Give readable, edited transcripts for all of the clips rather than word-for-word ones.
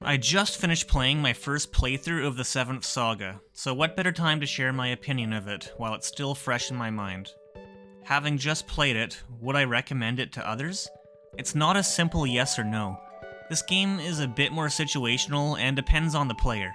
I just finished playing my first playthrough of the 7th Saga, so what better time to share my opinion of it while it's still fresh in my mind. Having just played it, would I recommend it to others? It's not a simple yes or no. This game is a bit more situational and depends on the player.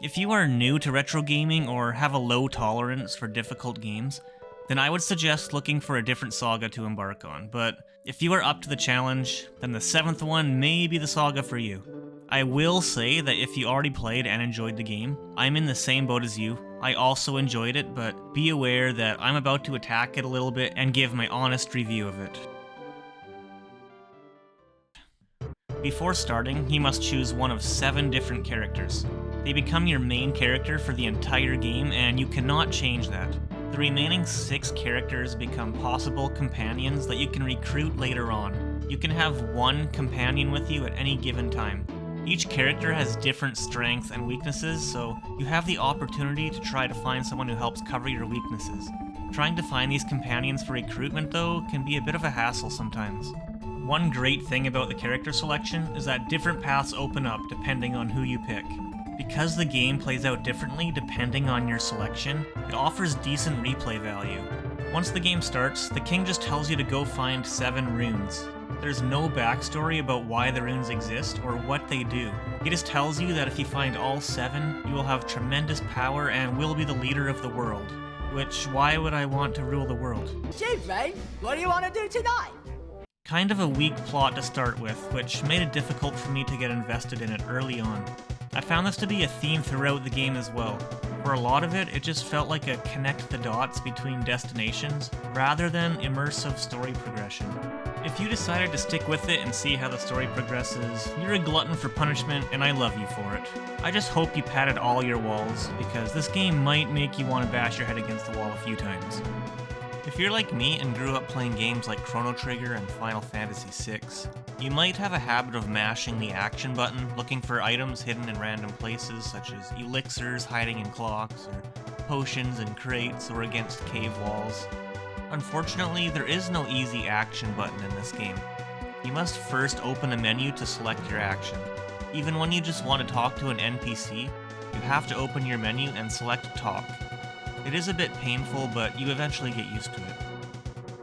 If you are new to retro gaming or have a low tolerance for difficult games, then I would suggest looking for a different saga to embark on, but if you are up to the challenge, then the 7th one may be the saga for you. I will say that if you already played and enjoyed the game, I'm in the same boat as you. I also enjoyed it, but be aware that I'm about to attack it a little bit and give my honest review of it. Before starting, you must choose one of 7 different characters. They become your main character for the entire game, and you cannot change that. The remaining 6 characters become possible companions that you can recruit later on. You can have one companion with you at any given time. Each character has different strengths and weaknesses, so you have the opportunity to try to find someone who helps cover your weaknesses. Trying to find these companions for recruitment, though, can be a bit of a hassle sometimes. One great thing about the character selection is that different paths open up depending on who you pick. Because the game plays out differently depending on your selection, it offers decent replay value. Once the game starts, the king just tells you to go find 7 runes. There's no backstory about why the runes exist or what they do. He just tells you that if you find all 7, you will have tremendous power and will be the leader of the world. Which, why would I want to rule the world? Gee, mate, what do you want to do tonight? Kind of a weak plot to start with, which made it difficult for me to get invested in it early on. I found this to be a theme throughout the game as well. For a lot of it, it just felt like a connect the dots between destinations, rather than immersive story progression. If you decided to stick with it and see how the story progresses, you're a glutton for punishment and I love you for it. I just hope you padded all your walls, because this game might make you want to bash your head against the wall a few times. If you're like me and grew up playing games like Chrono Trigger and Final Fantasy VI, you might have a habit of mashing the action button, looking for items hidden in random places such as elixirs hiding in clocks, or potions in crates, or against cave walls. Unfortunately, there is no easy action button in this game. You must first open a menu to select your action. Even when you just want to talk to an NPC, you have to open your menu and select Talk. It is a bit painful, but you eventually get used to it.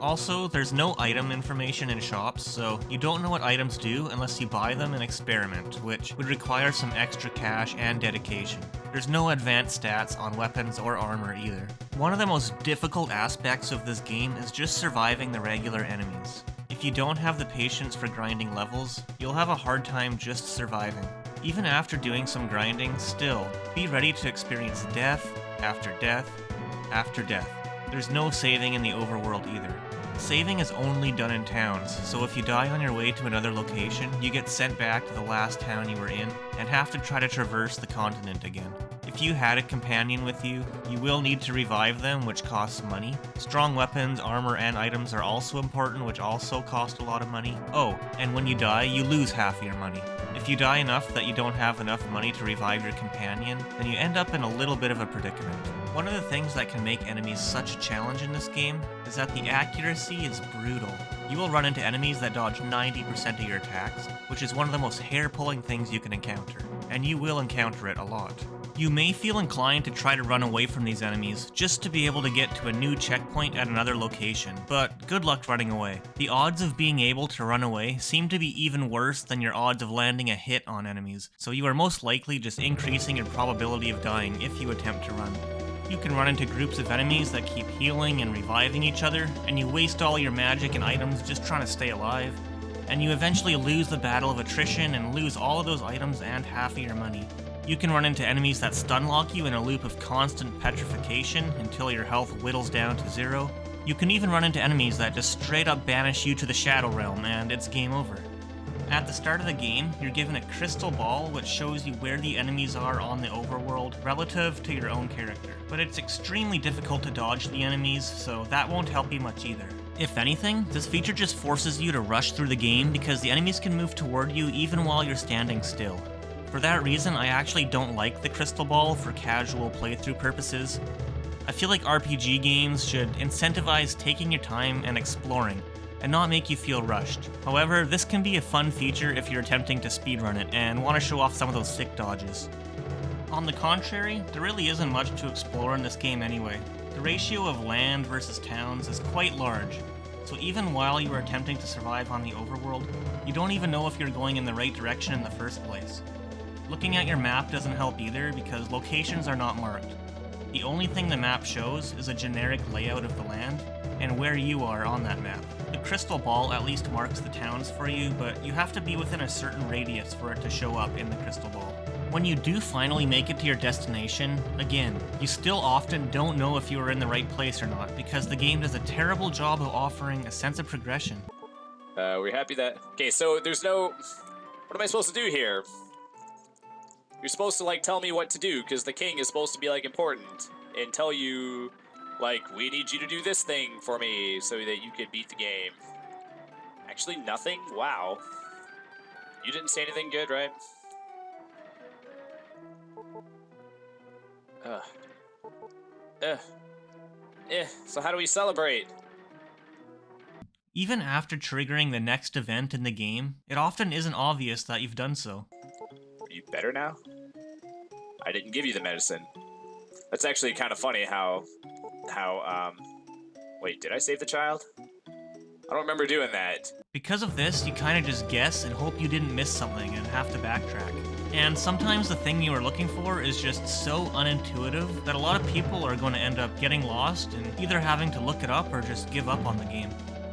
Also, there's no item information in shops, so you don't know what items do unless you buy them and experiment, which would require some extra cash and dedication. There's no advanced stats on weapons or armor either. One of the most difficult aspects of this game is just surviving the regular enemies. If you don't have the patience for grinding levels, you'll have a hard time just surviving. Even after doing some grinding, still, be ready to experience death after death after death. There's no saving in the overworld either. Saving is only done in towns, so if you die on your way to another location, you get sent back to the last town you were in, and have to try to traverse the continent again. If you had a companion with you, you will need to revive them, which costs money. Strong weapons, armor, and items are also important, which also cost a lot of money. Oh, and when you die, you lose half your money. If you die enough that you don't have enough money to revive your companion, then you end up in a little bit of a predicament. One of the things that can make enemies such a challenge in this game is that the accuracy is brutal. You will run into enemies that dodge 90% of your attacks, which is one of the most hair-pulling things you can encounter, and you will encounter it a lot. You may feel inclined to try to run away from these enemies just to be able to get to a new checkpoint at another location, but good luck running away. The odds of being able to run away seem to be even worse than your odds of landing a hit on enemies, so you are most likely just increasing your probability of dying if you attempt to run. You can run into groups of enemies that keep healing and reviving each other, and you waste all your magic and items just trying to stay alive, and you eventually lose the battle of attrition and lose all of those items and half of your money. You can run into enemies that stun lock you in a loop of constant petrification until your health whittles down to 0. You can even run into enemies that just straight up banish you to the Shadow Realm and it's game over. At the start of the game, you're given a crystal ball which shows you where the enemies are on the overworld relative to your own character. But it's extremely difficult to dodge the enemies, so that won't help you much either. If anything, this feature just forces you to rush through the game because the enemies can move toward you even while you're standing still. For that reason, I actually don't like the crystal ball for casual playthrough purposes. I feel like RPG games should incentivize taking your time and exploring, and not make you feel rushed. However, this can be a fun feature if you're attempting to speedrun it and want to show off some of those sick dodges. On the contrary, there really isn't much to explore in this game anyway. The ratio of land versus towns is quite large, so even while you are attempting to survive on the overworld, you don't even know if you're going in the right direction in the first place. Looking at your map doesn't help either because locations are not marked. The only thing the map shows is a generic layout of the land and where you are on that map. The crystal ball at least marks the towns for you, but you have to be within a certain radius for it to show up in the crystal ball. When you do finally make it to your destination, again, you still often don't know if you are in the right place or not, because the game does a terrible job of offering a sense of progression. We're happy that... Okay, so there's no... What am I supposed to do here? You're supposed to, like, tell me what to do, because the king is supposed to be, like, important, and tell you, like, we need you to do this thing for me, so that you can beat the game. Actually, nothing? Wow. You didn't say anything good, right? So how do we celebrate? Even after triggering the next event in the game, it often isn't obvious that you've done so. Are you better now? I didn't give you the medicine. That's actually kind of funny how, wait, did I save the child? I don't remember doing that. Because of this, you kind of just guess and hope you didn't miss something and have to backtrack. And sometimes the thing you are looking for is just so unintuitive that a lot of people are going to end up getting lost and either having to look it up or just give up on the game.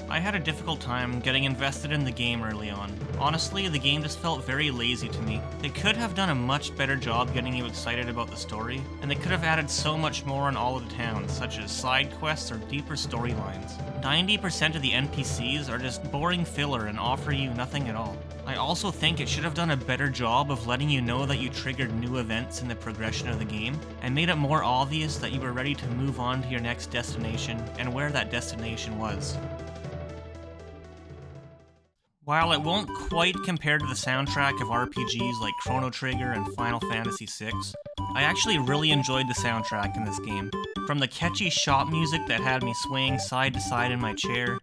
I had a difficult time getting invested in the game early on. Honestly, the game just felt very lazy to me. They could have done a much better job getting you excited about the story, and they could have added so much more in all of the towns, such as side quests or deeper storylines. 90% of the NPCs are just boring filler and offer you nothing at all. I also think it should have done a better job of letting you know that you triggered new events in the progression of the game, and made it more obvious that you were ready to move on to your next destination, and where that destination was. While it won't quite compare to the soundtrack of RPGs like Chrono Trigger and Final Fantasy VI, I actually really enjoyed the soundtrack in this game. From the catchy shop music that had me swaying side to side in my chair,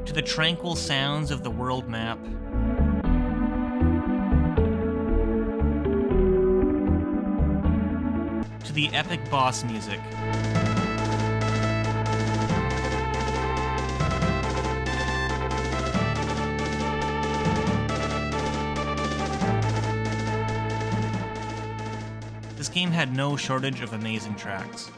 to the tranquil sounds of the world map, to the epic boss music. This game had no shortage of amazing tracks.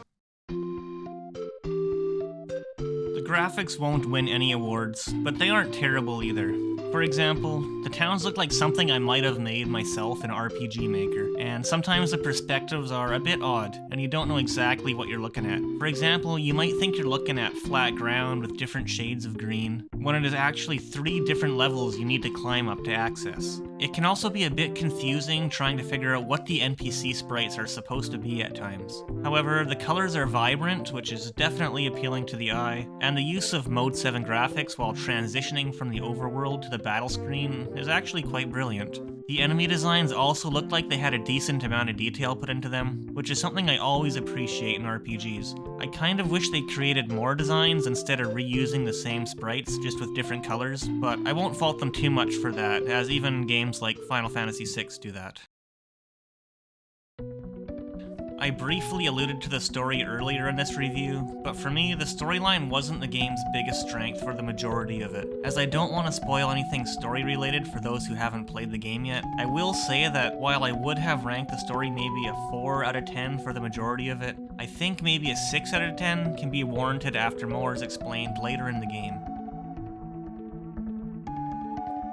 The graphics won't win any awards, but they aren't terrible either. For example, the towns look like something I might have made myself in RPG Maker, and sometimes the perspectives are a bit odd, and you don't know exactly what you're looking at. For example, you might think you're looking at flat ground with different shades of green, when it is actually 3 different levels you need to climb up to access. It can also be a bit confusing trying to figure out what the NPC sprites are supposed to be at times. However, the colors are vibrant, which is definitely appealing to the eye, and the use of Mode 7 graphics while transitioning from the overworld to the battle screen is actually quite brilliant. The enemy designs also looked like they had a decent amount of detail put into them, which is something I always appreciate in RPGs. I kind of wish they created more designs instead of reusing the same sprites, just with different colors, but I won't fault them too much for that, as even games like Final Fantasy VI do that. I briefly alluded to the story earlier in this review, but for me, the storyline wasn't the game's biggest strength for the majority of it. As I don't want to spoil anything story-related for those who haven't played the game yet, I will say that while I would have ranked the story maybe a 4 out of 10 for the majority of it, I think maybe a 6 out of 10 can be warranted after more is explained later in the game.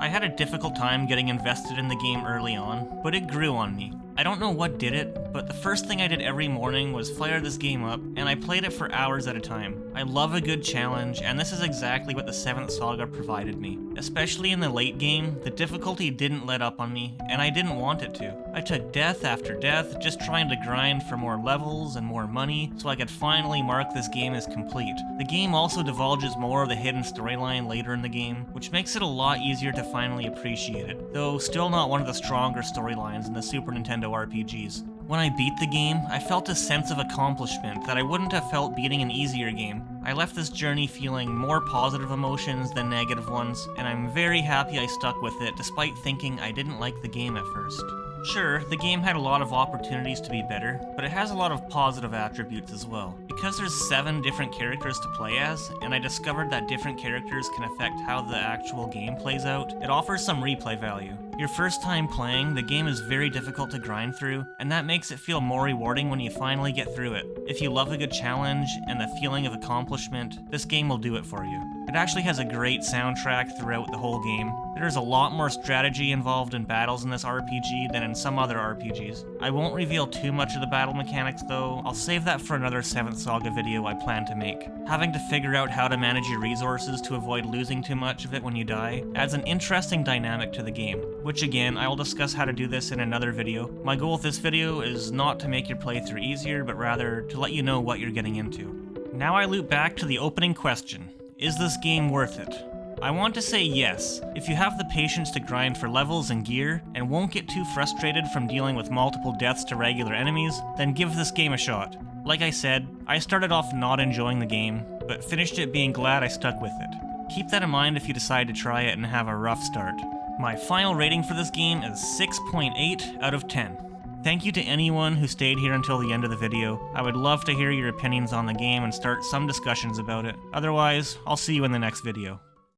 I had a difficult time getting invested in the game early on, but it grew on me. I don't know what did it, but the first thing I did every morning was fire this game up, and I played it for hours at a time. I love a good challenge, and this is exactly what the 7th Saga provided me. Especially in the late game, the difficulty didn't let up on me, and I didn't want it to. I took death after death, just trying to grind for more levels and more money, so I could finally mark this game as complete. The game also divulges more of the hidden storyline later in the game, which makes it a lot easier to finally appreciate it, though still not one of the stronger storylines in the Super Nintendo RPGs. When I beat the game, I felt a sense of accomplishment that I wouldn't have felt beating an easier game. I left this journey feeling more positive emotions than negative ones, and I'm very happy I stuck with it despite thinking I didn't like the game at first. Sure, the game had a lot of opportunities to be better, but it has a lot of positive attributes as well. Because there's 7 different characters to play as, and I discovered that different characters can affect how the actual game plays out, it offers some replay value. Your first time playing, the game is very difficult to grind through, and that makes it feel more rewarding when you finally get through it. If you love a good challenge and the feeling of accomplishment, this game will do it for you. It actually has a great soundtrack throughout the whole game. There's a lot more strategy involved in battles in this RPG than in some other RPGs. I won't reveal too much of the battle mechanics though, I'll save that for another 7th Saga video I plan to make. Having to figure out how to manage your resources to avoid losing too much of it when you die adds an interesting dynamic to the game, which again, I will discuss how to do this in another video. My goal with this video is not to make your playthrough easier, but rather to let you know what you're getting into. Now I loop back to the opening question. Is this game worth it? I want to say yes. If you have the patience to grind for levels and gear, and won't get too frustrated from dealing with multiple deaths to regular enemies, then give this game a shot. Like I said, I started off not enjoying the game, but finished it being glad I stuck with it. Keep that in mind if you decide to try it and have a rough start. My final rating for this game is 6.8 out of 10. Thank you to anyone who stayed here until the end of the video. I would love to hear your opinions on the game and start some discussions about it. Otherwise, I'll see you in the next video.